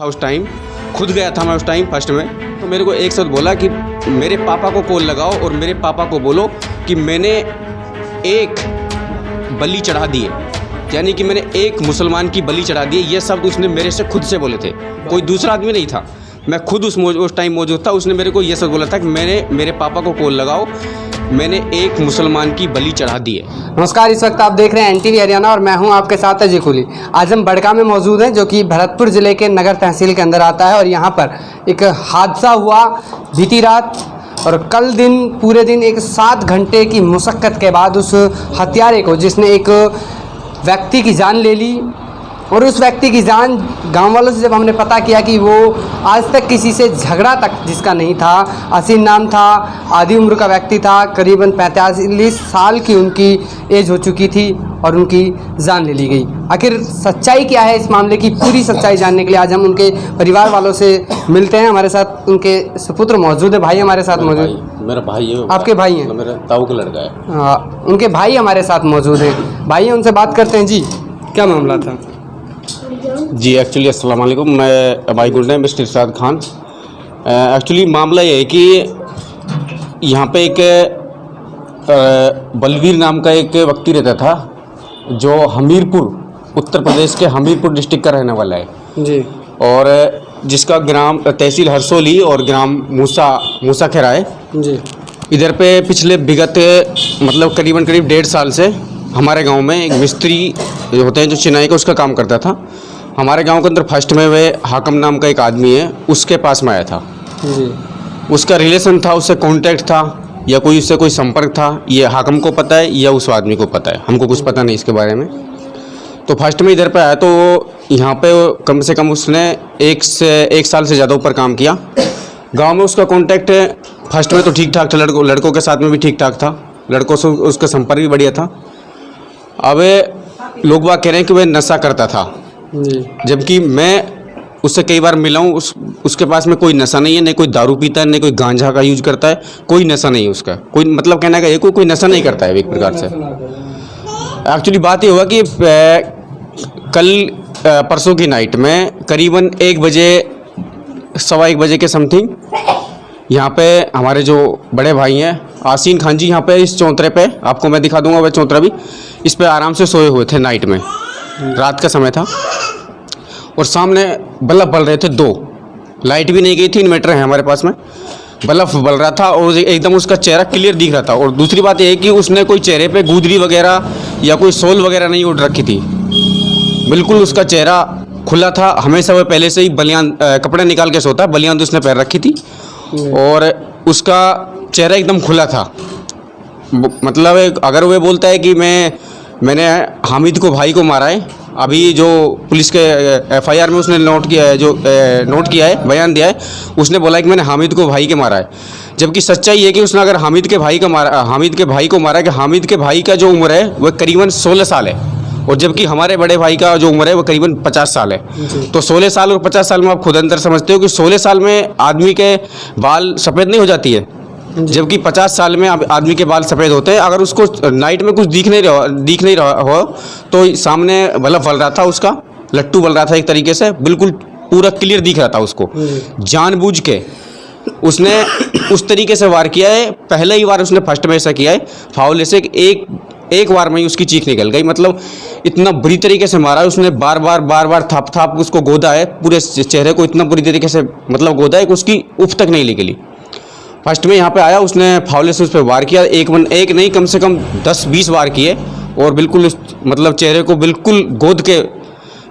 था उस टाइम, खुद गया था मैं उस टाइम फर्स्ट में। तो मेरे को एक साथ बोला कि मेरे पापा को कॉल लगाओ और मेरे पापा को बोलो कि मैंने एक बलि चढ़ा दी है, यानी कि मैंने एक मुसलमान की बलि चढ़ा दी है। ये शब्द उसने मेरे से खुद से बोले थे, कोई दूसरा आदमी नहीं था। मैं खुद उस टाइम मौजूद था। उसने मेरे को ये सब बोला था कि मेरे पापा को कॉल लगाओ, मैंने एक मुसलमान की बलि चढ़ा दी है। नमस्कार, इस वक्त आप देख रहे हैं NTV हरियाणा और मैं हूं आपके साथ अजय कोहली। आज हम बड़का में मौजूद हैं, जो कि भरतपुर ज़िले के नगर तहसील के अंदर आता है। और यहां पर एक हादसा हुआ बीती रात, और कल दिन पूरे दिन एक 7 घंटे की मुशक्क़त के बाद उस हत्यारे को, जिसने एक व्यक्ति की जान ले ली, और उस व्यक्ति की जान गांव वालों से जब हमने पता किया कि वो आज तक किसी से झगड़ा तक जिसका नहीं था, असीम नाम था, आधी उम्र का व्यक्ति था, करीबन 45 साल की उनकी एज हो चुकी थी, और उनकी जान ले ली गई। आखिर सच्चाई क्या है इस मामले की, पूरी सच्चाई जानने के लिए आज हम उनके परिवार वालों से मिलते हैं। हमारे साथ उनके सुपुत्र मौजूद है, भाई हमारे साथ मौजूद। मेरा भाई है। आपके भाई हैं? मेरा ताऊ का लड़का है। उनके भाई हमारे साथ मौजूद हैं। भाई उनसे बात करते हैं। जी, क्या मामला था? जी एक्चुअली अस्सलाम वालेकुम, मैं भाई गुल मिस्टर इरशाद खान। एक्चुअली मामला ये है कि यहाँ पे एक बलवीर नाम का एक व्यक्ति रहता था, जो हमीरपुर, उत्तर प्रदेश के हमीरपुर डिस्ट्रिक्ट का रहने वाला है जी। और जिसका ग्राम तहसील हरसोली और ग्राम मूसा खेरा है जी। इधर पे पिछले विगत मतलब करीब 1.5 साल से हमारे गांव में एक मिस्त्री जो होते हैं, जो चिनाई का उसका काम करता था। हमारे गांव के अंदर फर्स्ट में वे हाकम नाम का एक आदमी है, उसके पास में आया था। जी। उसका रिलेशन था, उससे कांटेक्ट था या कोई उससे कोई संपर्क था, ये हाकम को पता है या उस आदमी को पता है, हमको कुछ पता नहीं इसके बारे में। तो फर्स्ट में इधर पे आया तो यहाँ पे कम से कम उसने 1 साल से ज़्यादा ऊपर काम किया। गाँव में उसका कॉन्टैक्ट फर्स्ट में तो ठीक ठाक था, लड़कों के साथ में भी ठीक ठाक था, लड़कों से उसका संपर्क भी बढ़िया था। अब लोग बात कह रहे हैं कि वह नशा करता था, जबकि मैं उससे कई बार मिला हूँ, उसके पास में कोई नशा नहीं है, नहीं कोई दारू पीता है, नहीं कोई गांजा का यूज करता है, कोई नशा नहीं है उसका। कोई मतलब कहने का ये कोई नशा नहीं करता है एक प्रकार से। एक्चुअली बात ये हुआ कि कल परसों की नाइट में करीबन 1 बजे, 1:15 बजे के समथिंग यहाँ पे हमारे जो बड़े भाई हैं आसीन खान जी, यहाँ पे इस चौंतरे पे आपको मैं दिखा दूंगा, वह चौंतरा भी, इस पे आराम से सोए हुए थे नाइट में, रात का समय था, और सामने बल्ब बल रहे थे 2, लाइट भी नहीं गई थी, इन्वर्टर है हमारे पास में, बल्ब बल रहा था और एकदम उसका चेहरा क्लियर दिख रहा था। और दूसरी बात यह है कि उसने कोई चेहरे पे गुदरी वगैरह या कोई सोल वगैरह नहीं उड़ रखी थी, बिल्कुल उसका चेहरा खुला था। हमेशा वह पहले से ही बलियान कपड़े निकाल के सोता, बलियान तो उसने पैर रखी थी और उसका चेहरा एकदम खुला था। मतलब अगर वह बोलता है कि मैंने हामिद को, भाई को मारा है, अभी जो पुलिस के FIR में उसने नोट किया है, बयान दिया है, उसने बोला है कि मैंने हामिद को, भाई के मारा है। जबकि सच्चाई ये कि उसने अगर हामिद के भाई को मारा है, कि हामिद के भाई का जो उम्र है वह करीबन 16 साल है, और जबकि हमारे बड़े भाई का जो उम्र है वो करीबन 50 साल है। तो 16 साल और 50 साल में आप खुद अंतर समझते हो कि 16 साल में आदमी के बाल सफ़ेद नहीं हो जाती है, जबकि 50 साल में आदमी के बाल सफ़ेद होते हैं। अगर उसको नाइट में कुछ दिख नहीं रहा हो तो सामने बल्ब बल रहा था, उसका लट्टू बल रहा था एक तरीके से, बिल्कुल पूरा क्लियर दिख रहा था उसको। जानबूझ के उसने उस तरीके से वार किया है। पहले ही वार उसने फर्स्ट में ऐसा किया है फाउल से, एक वार में ही उसकी चीख निकल गई। मतलब इतना बुरी तरीके से मारा है उसने, बार बार थाप उसको गोदा है, पूरे चेहरे को इतना बुरी तरीके से मतलब गोदा है कि उसकी उफ तक नहीं निकली। फर्स्ट में यहाँ पे आया, उसने फावले से उस पर वार किया, एक नहीं कम से कम 10-20 वार किए, और बिल्कुल मतलब चेहरे को बिल्कुल गोद के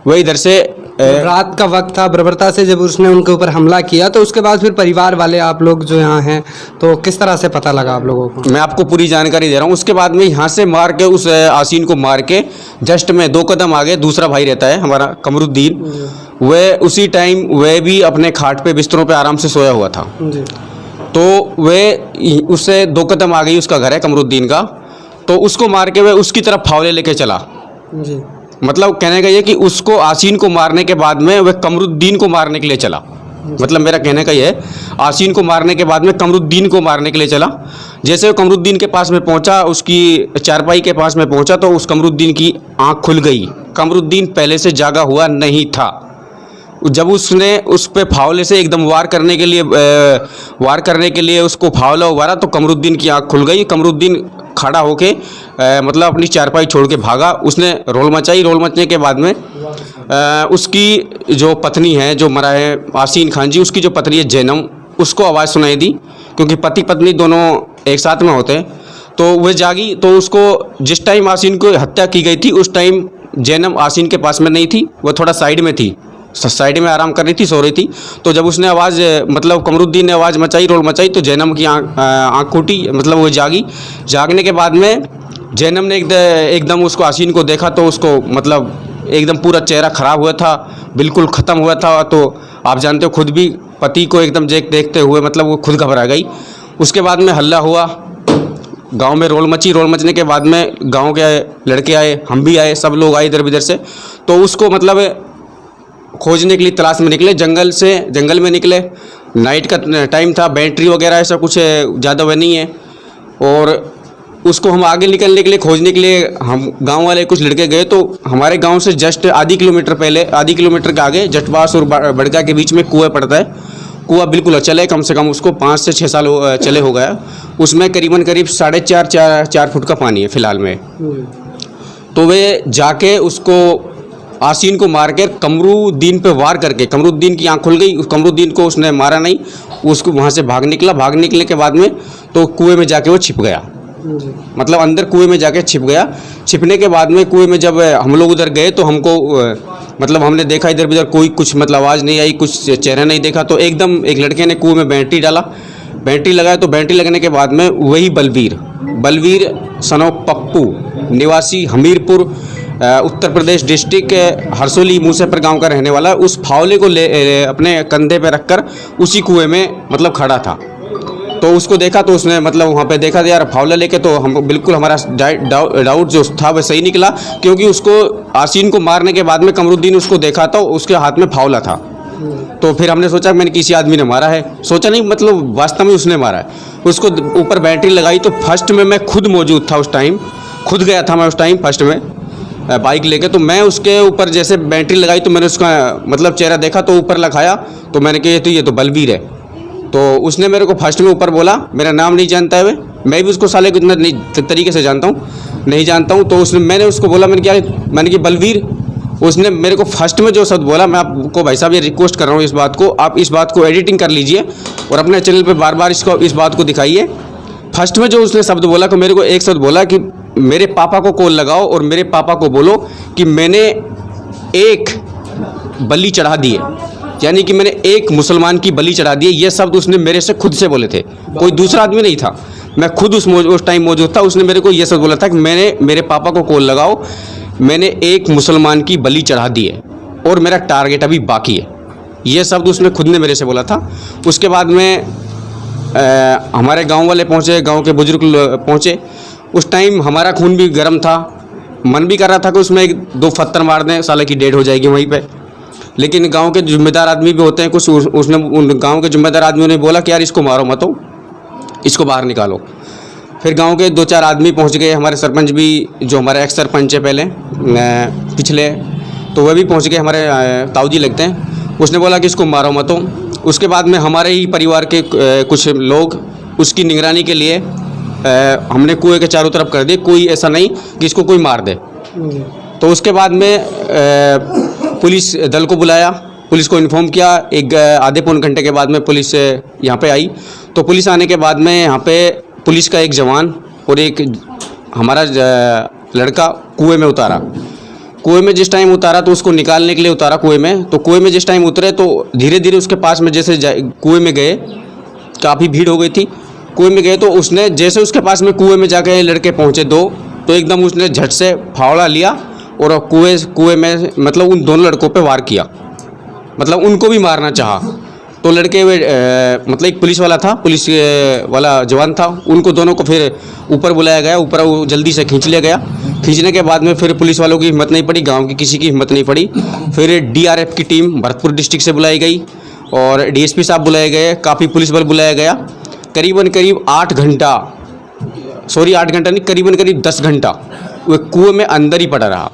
वही इधर से। रात का वक्त था, बर्बरता से जब उसने उनके ऊपर हमला किया, तो उसके बाद फिर परिवार वाले, आप लोग जो यहाँ हैं, तो किस तरह से पता लगा आप लोगों को? मैं आपको पूरी जानकारी दे रहा हूँ। उसके बाद में यहाँ से मार के, उस आसीन को मार के जस्ट में 2 कदम आगे दूसरा भाई रहता है हमारा कमरुद्दीन, वह उसी टाइम वह भी अपने खाट पे बिस्तरों पे आराम से सोया हुआ था। तो वह उससे 2 कदम आ गई, उसका घर है कमरुद्दीन का, तो उसको मार के वह उसकी तरफ फावले लेके चला। मतलब कहने का ये कि उसको आसीन को मारने के बाद में वह कमरुद्दीन को मारने के लिए चला। मतलब मेरा कहने का ये है, आसीन को मारने के बाद में कमरुद्दीन को मारने के लिए चला। जैसे वो कमरुद्दीन के पास में पहुंचा, उसकी चारपाई के पास में पहुंचा, तो उस कमरुद्दीन की आंख खुल गई। कमरुद्दीन पहले से जागा हुआ नहीं था, जब उसने उस पे फावले से एकदम वार करने के लिए उसको फावला उबारा तो कमरुद्दीन की आंख खुल गई। कमरुद्दीन खड़ा होके मतलब अपनी चारपाई छोड़ के भागा। उसने रोल मचाई। रोल मचने के बाद में उसकी जो पत्नी है, जो मरा है आसीन खान जी, उसकी जो पत्नी है जैनम, उसको आवाज़ सुनाई दी, क्योंकि पति पत्नी दोनों एक साथ में होते हैं। तो वह जागी, तो उसको जिस टाइम आसीन को हत्या की गई थी उस टाइम जैनम आसीन के पास में नहीं थी, वह थोड़ा साइड में थी, साइड में आराम कर रही थी, सो रही थी। तो जब उसने आवाज़ मतलब कमरुद्दीन ने आवाज़ मचाई, रोल मचाई, तो जैनम की आँख फूटी, मतलब वो जागी। जागने के बाद में जैनम ने एकदम उसको आसीन को देखा तो उसको मतलब एकदम पूरा चेहरा ख़राब हुआ था, बिल्कुल ख़त्म हुआ था। तो आप जानते हो खुद भी पति को एकदम देखते हुए मतलब वो खुद घबरा गई। उसके बाद में हल्ला हुआ, गांव में रोल मची। रोल मचने के बाद में गांव के लड़के आए, हम भी आए, सब लोग आए इधर उधर से। तो उसको मतलब खोजने के लिए तलाश में निकले, जंगल में निकले। नाइट का टाइम था, बैटरी वगैरह ऐसा कुछ ज़्यादा वह नहीं है। और उसको हम आगे निकलने के लिए, खोजने के लिए हम गांव वाले कुछ लड़के गए। तो हमारे गांव से जस्ट आधी किलोमीटर के आगे जटवास और बड़का के बीच में कुआं पड़ता है। कुआं बिल्कुल अचल है, कम से कम उसको 5 से 6 साल चले हो गया। उसमें करीब 4.5 फुट का पानी है फ़िलहाल में। तो वे जाके उसको आसीन को मार के कमरुद्दीन पे वार करके, कमरुद्दीन की आंख खुल गई। उस कमरुद्दीन को उसने मारा नहीं, उसको वहाँ से भाग निकलने के बाद में तो कुएं में जाके वो छिप गया, मतलब अंदर कुएं में जाके छिप गया। छिपने के बाद में कुएं में जब हम लोग उधर गए तो हमको मतलब हमने देखा इधर उधर कोई कुछ मतलब आवाज़ नहीं आई, कुछ चेहरा नहीं देखा। तो एकदम एक लड़के ने कुएं में बैटरी डाला, बैटरी लगाया। तो बैटरी लगने के बाद में वही बलवीर सनो पप्पू निवासी हमीरपुर उत्तर प्रदेश डिस्ट्रिक्ट हरसोली मूसेपुर गांव का रहने वाला, उस फावले को अपने कंधे पे रखकर उसी कुएं में मतलब खड़ा था। तो उसको देखा तो उसने मतलब वहाँ पे देखा यार फावला लेके, तो हम बिल्कुल हमारा डाउट जो था वह सही निकला, क्योंकि उसको आसीन को मारने के बाद में कमरुद्दीन उसको देखा तो उसके हाथ में फावला था। तो फिर हमने सोचा मैंने किसी आदमी ने मारा है, सोचा नहीं मतलब वास्तव में उसने मारा है। उसको ऊपर बैटरी लगाई तो फर्स्ट में मैं खुद मौजूद था उस टाइम, खुद गया था मैं उस टाइम फर्स्ट में बाइक लेके। तो मैं उसके ऊपर जैसे बैटरी लगाई तो मैंने उसका मतलब चेहरा देखा, तो ऊपर लगाया तो मैंने कहा ये तो बलवीर है। तो उसने मेरे को फर्स्ट में ऊपर बोला, मेरा नाम नहीं जानता है मैं भी उसको साले को इतना तरीके से नहीं जानता हूँ। तो मैंने उसको बोला, मैंने कि बलवीर। उसने मेरे को फर्स्ट में जो शब्द बोला, मैं आपको भाई साहब ये रिक्वेस्ट कर रहा हूँ, इस बात को आप इस बात को एडिटिंग कर लीजिए और अपने चैनल पे बार बार इस बात को दिखाइए। फर्स्ट में जो उसने शब्द बोला, तो मेरे को एक शब्द बोला कि मेरे पापा को कॉल लगाओ और मेरे पापा को बोलो कि मैंने एक बलि चढ़ा दी है, यानी कि मैंने एक मुसलमान की बलि चढ़ा दी है। ये शब्द उसने मेरे से खुद से बोले थे, कोई दूसरा आदमी नहीं था, मैं खुद उस टाइम मौजूद था। उसने मेरे को ये शब्द बोला था कि मेरे पापा को कॉल लगाओ, मैंने एक मुसलमान की बलि चढ़ा दी है और मेरा टारगेट अभी बाकी है। ये शब्द उसने खुद ने मेरे से बोला था। उसके बाद में हमारे गांव वाले पहुंचे, गांव के बुजुर्ग पहुंचे। उस टाइम हमारा खून भी गर्म था, मन भी कर रहा था कि उसमें 2 पत्थर मार दें, साले की डेड हो जाएगी वहीं पे। लेकिन गांव के जिम्मेदार आदमी भी होते हैं कुछ, उसने उन गांव के जिम्मेदार आदमियों ने बोला कि यार इसको मारो मत, इसको बाहर निकालो। फिर गांव के 2-4 आदमी पहुंच गए, हमारे सरपंच भी, जो हमारे एक्स सरपंच है पहले पिछले, तो वह भी पहुंच गए, हमारे ताऊजी लगते हैं। उसने बोला कि इसको मारो मत। उसके बाद में हमारे ही परिवार के कुछ लोग उसकी निगरानी के लिए हमने कुएं के चारों तरफ कर दिए, कोई ऐसा नहीं कि इसको कोई मार दे। तो उसके बाद में पुलिस दल को बुलाया, पुलिस को इन्फॉर्म किया। एक आधे पौन घंटे के बाद में पुलिस यहाँ पे आई। तो पुलिस आने के बाद में यहाँ पे पुलिस का एक जवान और एक हमारा लड़का कुएं में उतारा। कुएं में जिस टाइम उतारा तो उसको निकालने के लिए उतारा कुएं में। तो कुएं में जिस टाइम उतरे तो धीरे धीरे उसके पास में जैसे कुएं में गए, काफ़ी भीड़ हो गई थी। कुएं में गए तो उसने जैसे उसके पास में कुएं में जाके लड़के पहुँचे 2, तो एकदम उसने झट से फावड़ा लिया और कुएं में मतलब उन दोनों लड़कों पे वार किया, मतलब उनको भी मारना चाहा। तो लड़के मतलब एक पुलिस वाला था, पुलिस वाला जवान था, उनको दोनों को फिर ऊपर बुलाया गया, ऊपर वो जल्दी से खींच लिया गया। खींचने के बाद में फिर पुलिस वालों की हिम्मत नहीं पड़ी, गांव की किसी की हिम्मत नहीं पड़ी। फिर DRF की टीम भरतपुर डिस्ट्रिक्ट से बुलाई गई और DSP साहब बुलाए गए, काफ़ी पुलिस बल बुलाया गया। करीब 8 घंटा, सॉरी 8 घंटा नहीं, करीब 10 घंटा वो कुएं में अंदर ही पड़ा रहा।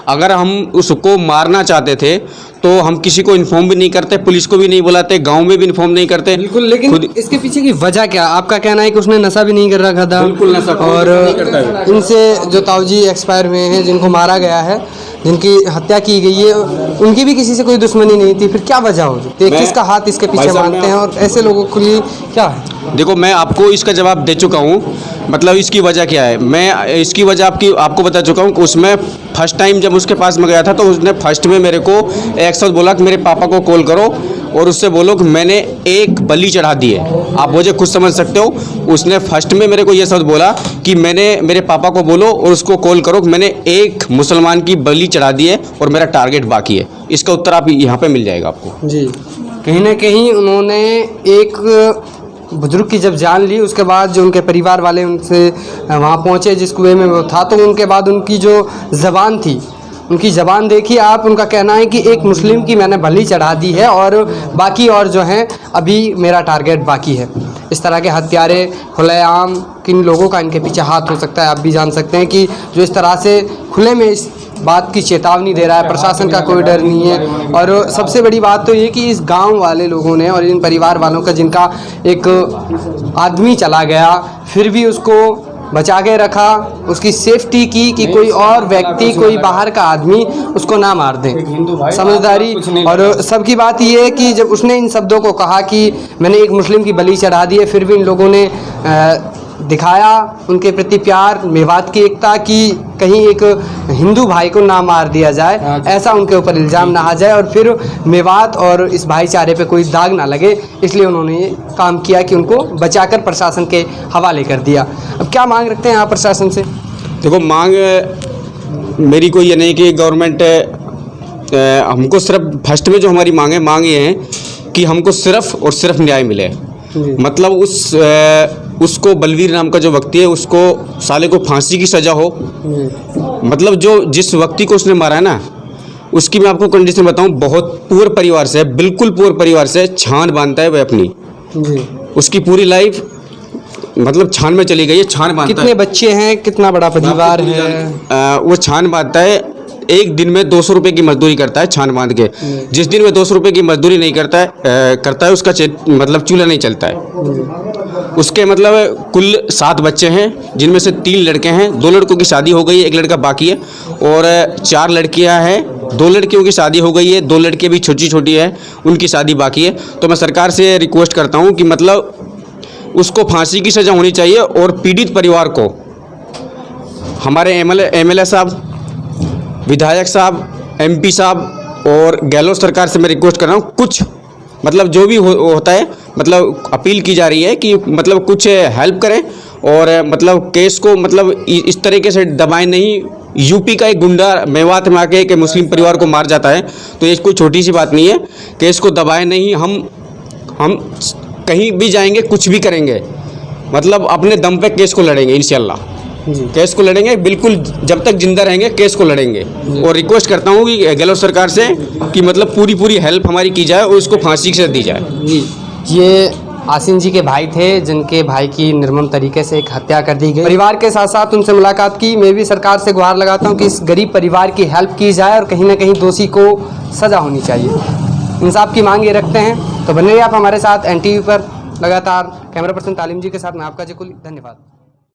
अगर हम उसको मारना चाहते थे तो हम किसी को इन्फॉर्म भी नहीं करते, पुलिस को भी नहीं बुलाते, गांव में भी इन्फॉर्म नहीं करते। बिल्कुल, लेकिन इसके पीछे की वजह क्या? आपका कहना है कि उसने नशा भी नहीं कर रखा था। बिल्कुल नशा और नहीं करता है। इनसे जो ताऊजी एक्सपायर हुए हैं, जिनको मारा गया है, जिनकी हत्या की गई है, उनकी भी किसी से कोई दुश्मनी नहीं थी। फिर क्या वजह हो सकती है? किसका हाथ इसके पीछे मानते हैं और ऐसे लोगों के लिए क्या है? देखो, मैं आपको इसका जवाब दे चुका हूँ, मतलब इसकी वजह क्या है। मैं इसकी वजह आपको बता चुका हूँ कि उसमें फर्स्ट टाइम जब उसके पास में गया था तो उसने फर्स्ट में मेरे को एक शब्द बोला कि मेरे पापा को कॉल करो और उससे बोलो कि मैंने एक बलि चढ़ा दी है। आप मुझे खुद समझ सकते हो, उसने फर्स्ट में मेरे को ये शब्द बोला कि मेरे पापा को बोलो और उसको कॉल करो कि मैंने एक मुसलमान की बलि चढ़ा दी है और मेरा टारगेट बाकी है। इसका उत्तर आप यहाँ पे मिल जाएगा आपको। जी, कहीं ना कहीं उन्होंने एक बुजुर्ग की जब जान ली, उसके बाद जो उनके परिवार वाले उनसे वहाँ पहुँचे जिस कुएं में वो था, तो उनके बाद उनकी जो ज़बान थी, उनकी ज़बान देखी आप, उनका कहना है कि एक मुस्लिम की मैंने बलि चढ़ा दी है और बाकी और जो हैं अभी मेरा टारगेट बाकी है। इस तरह के हत्यारे खुलेआम किन लोगों का इनके पीछे हाथ हो सकता है, आप भी जान सकते हैं कि जो इस तरह से खुले में इस बात की चेतावनी दे रहा है, प्रशासन का कोई डर नहीं है। और सबसे बड़ी बात तो ये कि इस गांव वाले लोगों ने और इन परिवार वालों का, जिनका एक आदमी चला गया फिर भी उसको बचा के रखा, उसकी सेफ्टी की कि कोई और व्यक्ति, कोई बाहर का आदमी उसको ना मार दे। समझदारी। और सबकी बात ये है कि जब उसने इन शब्दों को कहा कि मैंने एक मुस्लिम की बलि चढ़ा दी है, फिर भी इन लोगों ने दिखाया उनके प्रति प्यार, मेवात की एकता की, कहीं एक हिंदू भाई को ना मार दिया जाए, ऐसा उनके ऊपर इल्ज़ाम ना आ जाए और फिर मेवात और इस भाईचारे पे कोई दाग ना लगे, इसलिए उन्होंने ये काम किया कि उनको बचाकर प्रशासन के हवाले कर दिया। अब क्या मांग रखते हैं आप प्रशासन से? देखो, मांग मेरी कोई ये नहीं कि गवर्नमेंट हमको सिर्फ फर्स्ट में जो हमारी मांग ये है कि हमको सिर्फ और सिर्फ न्याय मिले। मतलब उसको बलवीर नाम का जो व्यक्ति है उसको साले को फांसी की सज़ा हो। मतलब जिस व्यक्ति को उसने मारा है ना, उसकी मैं आपको कंडीशन बताऊं, बहुत पुअर परिवार से, बिल्कुल पुअर परिवार से छान बांधता है वह अपनी। उसकी पूरी लाइफ मतलब छान में चली गई है, छान बांधता है। कितने बच्चे हैं, कितना बड़ा परिवार है? वो छान बांधता है, एक दिन में 200 रुपये की मजदूरी करता है छान बांध के। जिस दिन में 200 रुपये की मजदूरी नहीं करता है उसका मतलब चूल्हा नहीं चलता है। उसके मतलब कुल 7 बच्चे हैं, जिनमें से 3 लड़के हैं, 2 लड़कों की शादी हो गई है, 1 लड़का बाकी है और 4 लड़कियां हैं। 2 लड़कियों की शादी हो गई है, 2 लड़के भी छोटी छोटी है, उनकी शादी बाकी है। तो मैं सरकार से रिक्वेस्ट करता हूँ कि मतलब उसको फांसी की सज़ा होनी चाहिए और पीड़ित परिवार को हमारे एमएलए साहब, विधायक साहब, एमपी साहब और गहलोत सरकार से मैं रिक्वेस्ट कर रहा हूँ, कुछ मतलब जो भी होता है, मतलब अपील की जा रही है कि मतलब कुछ हेल्प करें और मतलब केस को मतलब इस तरीके से दबाएं नहीं। यूपी का एक गुंडा मेवात में आके एक मुस्लिम परिवार को मार जाता है तो ये कोई छोटी सी बात नहीं है। केस को दबाएं नहीं, हम कहीं भी जाएंगे, कुछ भी करेंगे, मतलब अपने दम पे केस को लड़ेंगे इंशाल्लाह। केस को लड़ेंगे, बिल्कुल जब तक जिंदा रहेंगे केस को लड़ेंगे। और रिक्वेस्ट करता हूँ कि गहलोत सरकार से कि मतलब पूरी हेल्प हमारी की जाए और उसको फांसी से दी जाए। जी, ये आसिन जी के भाई थे, जिनके भाई की निर्मम तरीके से एक हत्या कर दी गई। परिवार के साथ साथ उनसे मुलाकात की। मैं भी सरकार से गुहार लगाता हूँ कि इस गरीब परिवार की हेल्प की जाए और कहीं ना कहीं दोषी को सज़ा होनी चाहिए। इंसाफ की मांग ये रखते हैं। तो बने रहिए आप हमारे साथ NTV पर लगातार। कैमरा पर्सन तालिम जी के साथ मैं आपका जयकुल, धन्यवाद।